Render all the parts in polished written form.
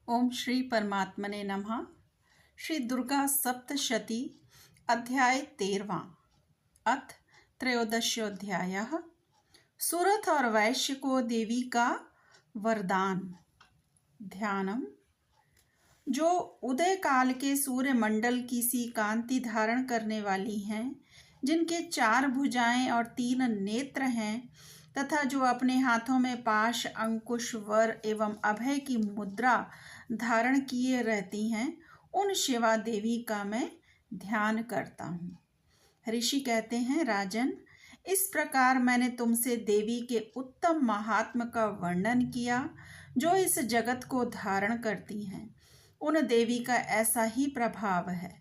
ओम श्री परमात्मने नमः। श्री दुर्गा सप्तशती अध्याय 13वां अथ त्रयोदशोऽध्यायः। सुरथ और वैश्य को देवी का वरदान। ध्यानम। जो उदय काल के सूर्य मंडल की सी कांति धारण करने वाली हैं, जिनके 4 भुजाएं और 3 नेत्र हैं, तथा जो अपने हाथों में पाश, अंकुश, वर एवं अभय की मुद्रा धारण किए रहती हैं, उन शिवा देवी का मैं ध्यान करता हूँ। ऋषि कहते हैं, राजन, इस प्रकार मैंने तुमसे देवी के उत्तम महात्म का वर्णन किया, जो इस जगत को धारण करती हैं। उन देवी का ऐसा ही प्रभाव है।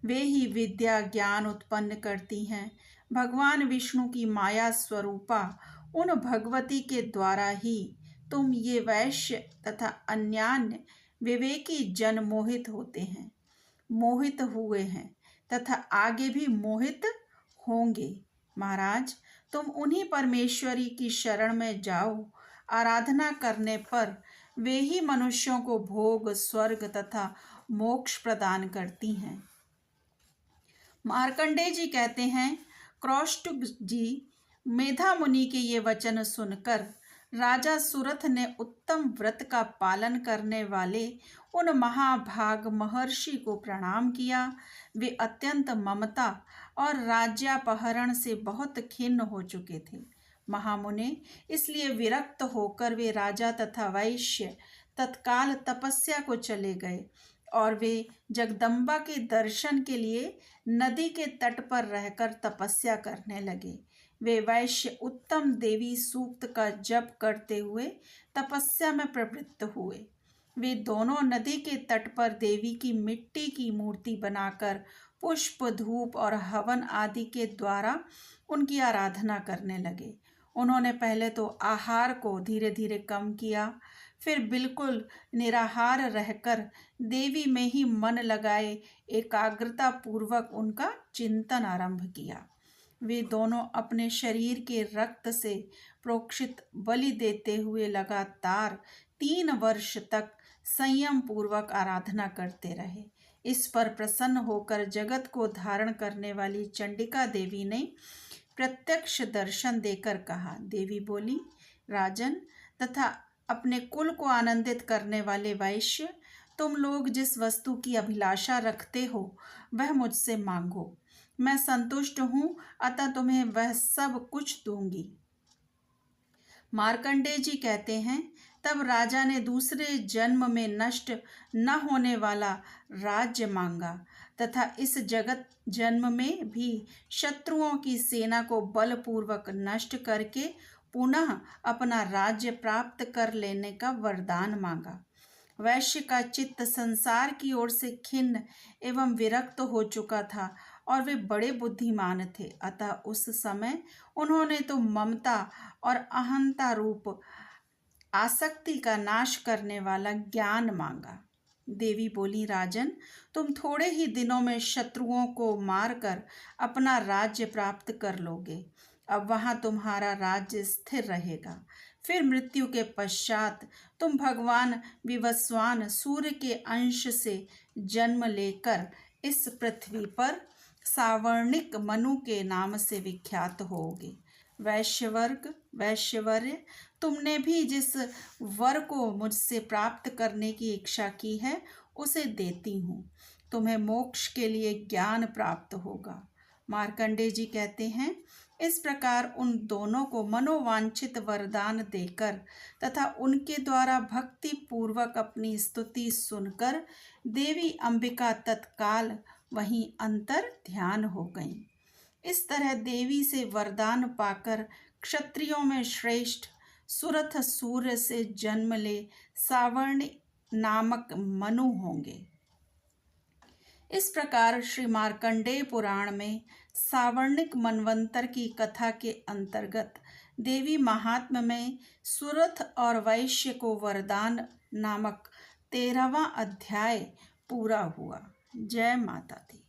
वे ही विद्या ज्ञान उत्पन्न करती हैं। भगवान विष्णु की माया स्वरूपा उन भगवती के द्वारा ही तुम ये वैश्य तथा अन्यान्य विवेकी जन मोहित होते हैं, मोहित हुए हैं तथा आगे भी मोहित होंगे। महाराज, तुम उन्हीं परमेश्वरी की शरण में जाओ। आराधना करने पर वे ही मनुष्यों को भोग, स्वर्ग तथा मोक्ष प्रदान करती हैं। मार्कंडेय जी कहते हैं, क्रौष्टुक जी, मेधा मुनि के ये वचन सुनकर राजा सुरथ ने उत्तम व्रत का पालन करने वाले उन महाभाग महर्षि को प्रणाम किया। वे अत्यंत ममता और राज्यापहरण से बहुत खिन्न हो चुके थे। महामुने, इसलिए विरक्त होकर वे राजा तथा वैश्य तत्काल तपस्या को चले गए और वे जगदम्बा के दर्शन के लिए नदी के तट पर रहकर तपस्या करने लगे। वे वैश्य उत्तम देवी सूक्त का जप करते हुए तपस्या में प्रवृत्त हुए। वे दोनों नदी के तट पर देवी की मिट्टी की मूर्ति बनाकर पुष्प, धूप और हवन आदि के द्वारा उनकी आराधना करने लगे। उन्होंने पहले तो आहार को धीरे धीरे कम किया, फिर बिल्कुल निराहार रहकर देवी में ही मन लगाए एकाग्रता पूर्वक उनका चिंतन आरंभ किया। वे दोनों अपने शरीर के रक्त से प्रोक्षित बलि देते हुए लगातार 3 वर्ष तक संयम पूर्वक आराधना करते रहे। इस पर प्रसन्न होकर जगत को धारण करने वाली चंडिका देवी ने प्रत्यक्ष दर्शन देकर कहा। देवी बोली, राजन तथा अपने कुल को आनंदित करने वाले वैश्य, तुम लोग जिस वस्तु की अभिलाषा रखते हो वह मुझसे मांगो। मैं संतुष्ट हूँ, अतः तुम्हें वह सब कुछ दूंगी। मार्कंडेय जी कहते हैं, तब राजा ने दूसरे जन्म में नष्ट न होने वाला राज्य मांगा तथा इस जगत जन्म में भी शत्रुओं की सेना को बलपूर्वक नष्ट करके पुनः अपना राज्य प्राप्त कर लेने का वरदान मांगा। वैश्य का चित्त संसार की ओर से खिन्न एवं विरक्त हो चुका था और वे बड़े बुद्धिमान थे, अतः उस समय उन्होंने तो ममता और अहंता रूप आसक्ति का नाश करने वाला ज्ञान मांगा। देवी बोली, राजन, तुम थोड़े ही दिनों में शत्रुओं को मारकर अपना राज्य प्राप्त कर लोगे। अब वहाँ तुम्हारा राज्य स्थिर रहेगा। फिर मृत्यु के पश्चात तुम भगवान विवस्वान सूर्य के अंश से जन्म लेकर इस पृथ्वी पर सावर्णिक मनु के नाम से विख्यात होगे। वैश्यवर्ग, वैश्यवर्य, तुमने भी जिस वर को मुझसे प्राप्त करने की इच्छा की है उसे देती हूँ। तुम्हें मोक्ष के लिए ज्ञान प्राप्त होगा। मार्कंडेय जी कहते हैं, इस प्रकार उन दोनों को मनोवांछित वरदान देकर तथा उनके द्वारा भक्ति पूर्वक अपनी स्तुति सुनकर देवी अंबिका तत्काल वहीं अंतर ध्यान हो गईं। इस तरह देवी से वरदान पाकर क्षत्रियों में श्रेष्ठ सुरथ सूर्य से जन्म ले सावर्ण नामक मनु होंगे। इस प्रकार श्री मार्कंडेय पुराण में सावर्णिक मनवंतर की कथा के अंतर्गत देवी महात्म्य में सुरथ और वैश्य को वरदान नामक 13वां अध्याय पूरा हुआ। जय माता दी।